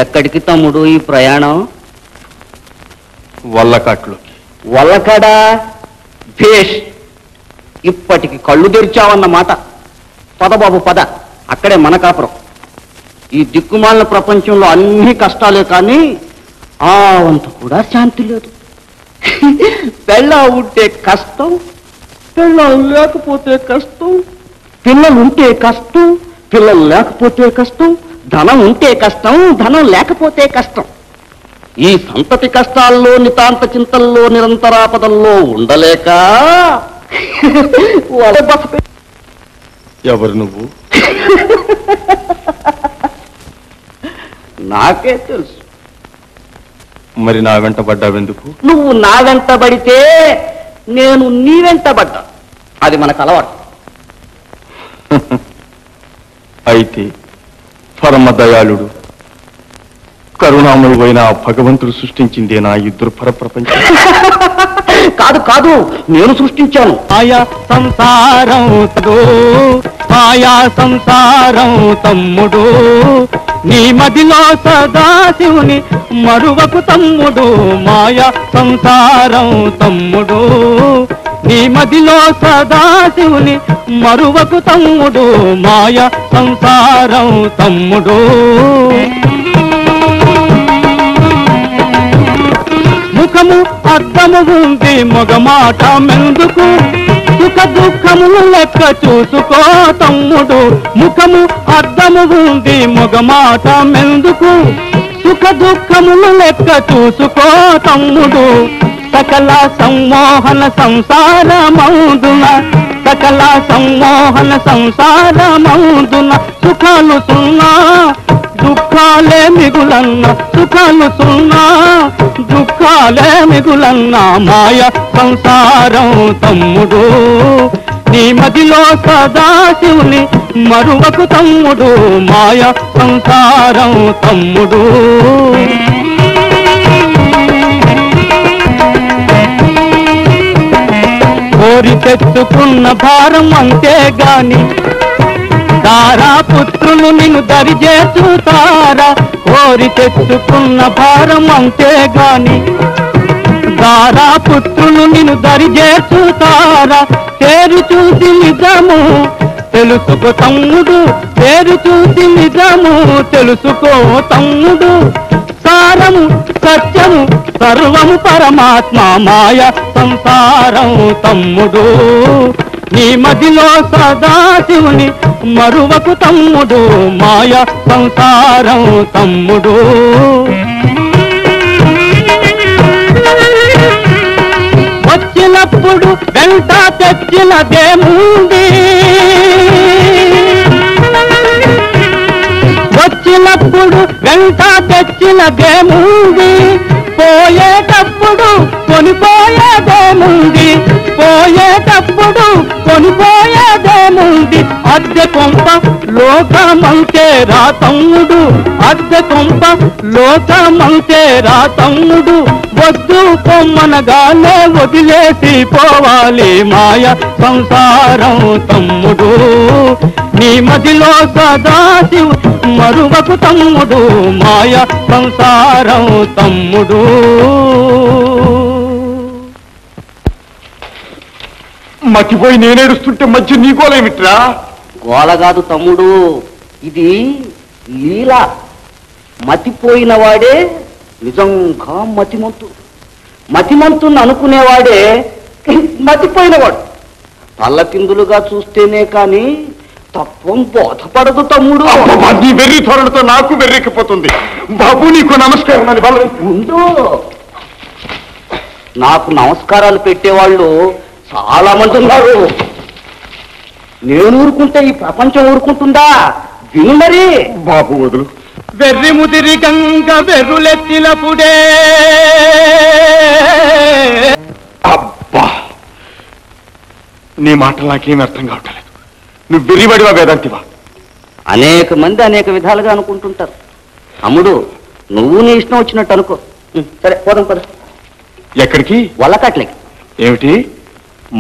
ఎక్కడికి తమ్ముడు ఈ ప్రయాణం? వల్లకాట్లు. వల్లకాడా? భేష్, ఇప్పటికి కళ్ళు తెరిచావన్నమాట. పద బాబు పద, అక్కడే మన కాపురం. ఈ దిక్కుమాలిన ప్రపంచంలో అన్ని కష్టాలే కానీ ఆ వంత కూడా శాంతి లేదు. పెళ్ళ ఉంటే కష్టం, పిల్లలు లేకపోతే కష్టం, పిల్లలు ఉంటే కష్టం, పిల్లలు లేకపోతే కష్టం, ధనం ఉంటే కష్టం, ధనం లేకపోతే కష్టం. ఈ సంతతి కష్టాల్లో, నితాంత చింతల్లో, నిరంతరాపదల్లో ఉండలేక ఎవరు నువ్వు? నాకే తెలుసు. మరి నా వెంట పడ్డావెందుకు? నువ్వు నా వెంట పడితే నేను నీ వెంట పడ్డా. అది మనకు అలవాటు. అయితే పరమ దయాళుడు కరుణామయుడు అయిన భగవంతుడు సృష్టించిందేనా ఈ దుర్భర ప్రపంచం? కాదు కాదు, నేను సృష్టించాను. ఆయా సంసారం ఆయా సంసారం తమ్ముడు, నీ మదిలో సదాశివుని మరువకు తమ్ముడు. మాయా సంసారం తమ్ముడు, నీ మదిలో సదాశివుని మరువకు తమ్ముడు. మాయా సంసారం తమ్ముడు. ముఖము అద్దము ఉంది, మొగమాట మెందుకు? సుఖ దుఃఖములు లెక్క చూసుకో తమ్ముడు. ముఖము అద్దము ఉంది, మొగమాట మెందుకు? సుఖ దుఃఖములు లెక్క చూసుకో తమ్ముడు. సకల సమ్మోహన సంసారమౌదున, సకల సమ్మోహన సంసారమౌదున సుఖాలు సున్నా దుఃఖాలే మిగులన్న, సుఖాలు సున్నా దుఃఖాలే మిగులన్న. మాయ సంసారం తమ్ముడు, నీ మదిలో సదాశివుని మరువకు తమ్ముడు. మాయ సంసారం తమ్ముడు. కోరి తెచ్చుకున్న భారం అంతేగాని తారా పుత్రులు నిన్ను దరిచేస్తారా? కోరి తెచ్చుకున్న భారం అంతేగాని తారా పుత్రులు నిన్ను దరిచేస్తారా? పేరు చూసి నిజము తెలుసుకో తమ్ముడు, పేరు చూసి నిజము తెలుసుకో తమ్ముడు. సారము సత్యము సర్వము పరమాత్మ. మాయ సంసారం తమ్ముడు, నీ మదిలో సదాశివుని మరువకు తమ్ముడు. మాయ సంసారం తమ్ముడు. వచ్చినప్పుడు వెంట తెచ్చినదేముంది, వచ్చినప్పుడు వెంట తెచ్చినదేముంది? పోయేటప్పుడు కొనిపోయేదేముంది, పోయేటప్పుడు కొనిపోయేదేముంది? అద్దె కొంప లోకమంతే రా తమ్ముడు, అద్దె కొంప లోకమంతే రా తమ్ముడు. వద్దు పొమ్మనగానే వదిలేసి పోవాలి. మాయ సంసారం తమ్ముడు, నీ మదిలో సదాశివు మరువకు తమ్ముడు. మాయ సంసారం తమ్ముడు. మతిపోయి నేనేడుస్తుంటే మధ్య నీ గోలేమిట్రా? గోలగాదు తమ్ముడు, ఇది లీల. మతిపోయిన వాడే నిజంగా మతిమంతుడు, మతిమంతుని అనుకునేవాడే మతిపోయినవాడు. తల్లకిందులుగా చూస్తేనే కాని తత్వం బోధపడదు తమ్ముడు. నీ వెర్రి ధోరణితో నాకు వెర్రెక్కిపోతుంది. బాబు నీకు నమస్కారం అని బలం ముందు నాకు నమస్కారాలు పెట్టేవాళ్ళు చాలా మంది ఉన్నారు. నేను ఊరుకుంటే ఈ ప్రపంచం ఊరుకుంటుందా? విను మరి. బాబు వదులు. వెర్రి ముదిరి గంగ వెర్రులెత్తినప్పుడే. అబ్బా, నీ మాటలు నాకేం అర్థం కావట్లేదు. నువ్వు వెర్రివాడివా వేదాంతివా? అనేక మంది అనేక విధాలుగా అనుకుంటుంటారు. తమ్ముడు, నువ్వు నీ ఇష్టం వచ్చినట్టు అనుకో. సరే పోదాం పద. ఎక్కడికి? వల్లకాట్లకి. ఏమిటి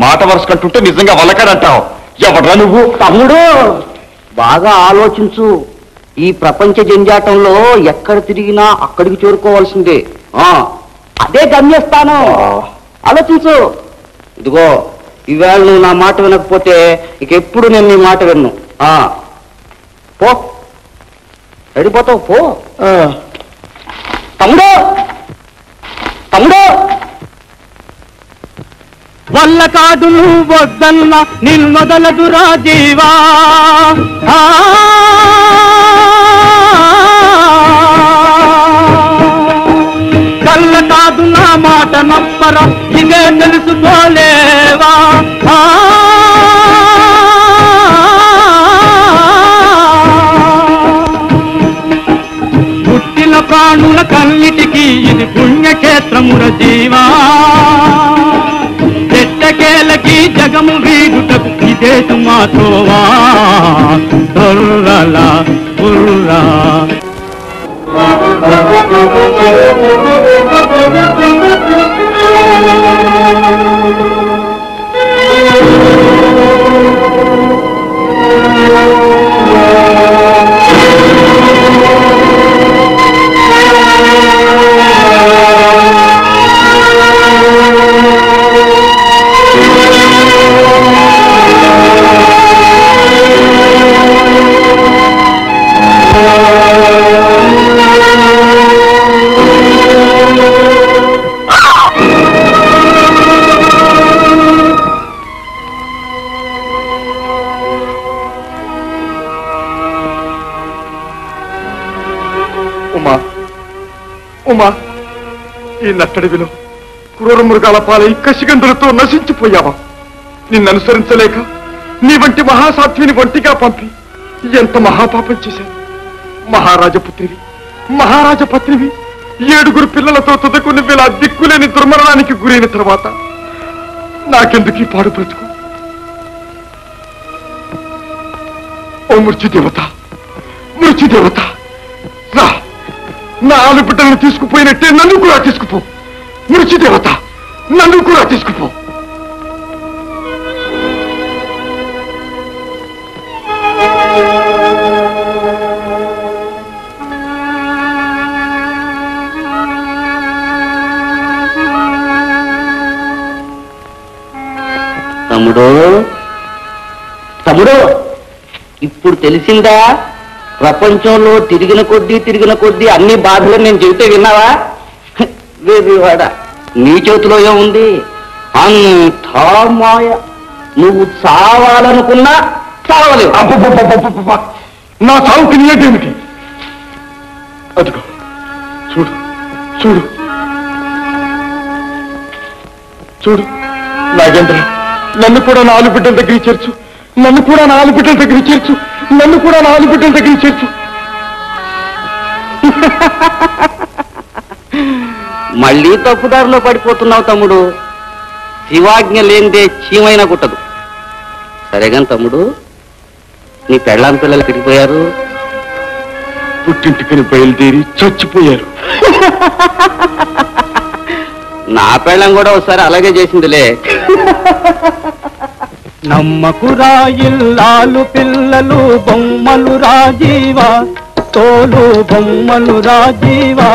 మాట వరుస కంటుంటే నిజంగా వల్లకాడంటావు? ఎవడ్రా నువ్వు? తమ్ముడు, బాగా ఆలోచించు. ఈ ప్రపంచ జంజాటంలో ఎక్కడ తిరిగినా అక్కడికి చేరుకోవాల్సిందే. అదే గమ్యస్థానం. ఆలోచించు. ఇదిగో ఈవేళ నువ్వు నా మాట వినకపోతే ఇక ఎప్పుడు నేను నీ మాట విన్ను. పో, వెళ్ళిపోతావు. పో. తమ్ముడు, తమ్ముడు, వల్ల కాదు నువ్వు వద్దన్న నిన్మొదలదు రాజీవా. వల్ల కాదు నా మాట నప్పర ఇదే తెలుసుకోలేవా. పుట్టిన ప్రాణుల కన్నిటికి ఇది పుణ్యక్షేత్రముర జీవా. చెట్టకేలకి జగము వీడుటకు ఇదేసు మాతోవా. బుర్రలా బుర్రా ఉమా, ఈ నట్టడివిలో క్రూర మృగాల పాలై కసిగందులతో నశించిపోయావా? నిన్ననుసరించలేక నీ వంటి మహాసాధ్విని ఒంటిగా పంపి ఎంత మహాపాపం చేశాను. మహారాజపుత్రివి, మహారాజపత్నివి, 7 పిల్లలతో తుదకు నువ్వేలా దిక్కులేని దుర్మరణానికి గురైన తర్వాత నాకెందుకు ఈ పాడు బ్రతుకు? ఓ మృత్యుదేవత, మృత్యుదేవత, రా, నా 4 బిడ్డలను తీసుకుపోయినట్టే నన్ను కూడా తీసుకుపో. మృత్యుదేవత, నన్ను కూడా తీసుకుపో. తమ్ముడు, తమ్ముడు, ఇప్పుడు తెలిసిందా? ప్రపంచంలో తిరిగిన కొద్దీ అన్ని బాధలు నేను చెబితే విన్నావా? వేదివాడ, నీ చేతిలో ఏముంది? అంతా మాయ. నువ్వు చావాలనుకున్నా చావలేవు. నా చావుకి నీయేమిటి? అదిగో చూడు, చూడు, చూడు. నాగేంద్ర, నన్ను కూడా 4 బిడ్డల దగ్గర చేర్చు. నన్ను కూడా 4 బిడ్డల దగ్గర చేర్చు. నన్ను కూడా 4 బిడ్డల దగ్గర చేర్చు. మళ్ళీ తప్పుదారిలో పడిపోతున్నావు తమ్ముడు. శివాజ్ఞ లేనిదే చీమైనా కుట్టదు. సరేగాని తమ్ముడు, నీ పెళ్ళాం పిల్లలు తిరిగిపోయారు. పుట్టింటికని బయలుదేరి చచ్చిపోయారు. నా పెళ్ళం కూడా ఒకసారి అలాగే చేసిందిలే. నమ్మకురా ఇల్లాలు పిల్లలు బొమ్మలు రాజీవా. తోలు బొమ్మలు రాజీవా.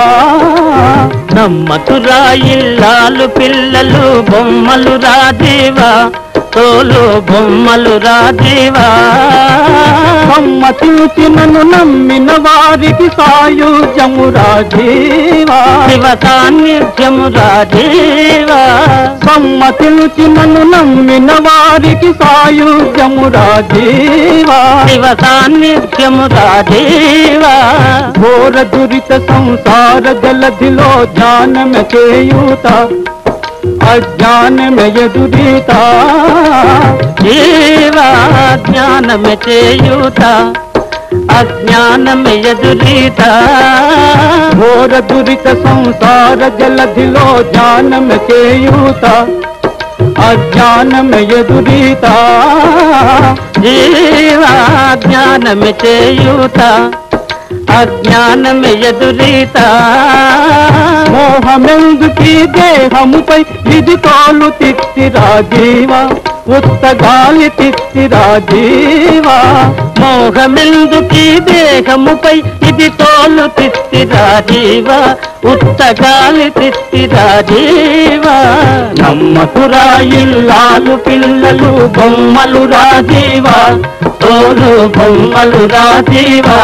నమ్మకురా ఇల్లాలు పిల్లలు బొమ్మలు రాజీవా. తోలు బొమ్మలు రాజీవా. సమ్మతించినను నమ్మిన వారికి సాయుధ్యము రాజీవా. శివ సాన్నిధ్యము రాజీవా. సమ్మతించినను నమ్మిన వారికి సాయుధ్యము రాజీవా. శివ సాన్నిధ్యము రాజీవా. ఘోర దురిత సంసార జలధిలో జ్ఞానమ చేయూత. అజ్ఞానమే ఎదురీత. జీవా జ్ఞానమే చేయూత. అజ్ఞానమే ఎదురీత. ఘోర దురిత సంసార జలధిలో జ్ఞానమే చేయూత. అజ్ఞానమే ఎదురీత. జీవా జ్ఞానమే చేయూత. అజ్ఞానమే ఎదురీత. మోహమెందుకీ దేహముపై విధి తోలు తిత్తిరా జీవా. ఉత్త గాలి తిత్తిరా జీవా. మోహమెందుకీ దేహముపై ఇది తోలు తిత్తిరా జీవా ఉత్తగాలి తిత్తిరా జీవా నమ్మకురా ఇల్లాలు పిల్లలు బొమ్మలు రాజీవా తోలు బొమ్మలు రాజీవా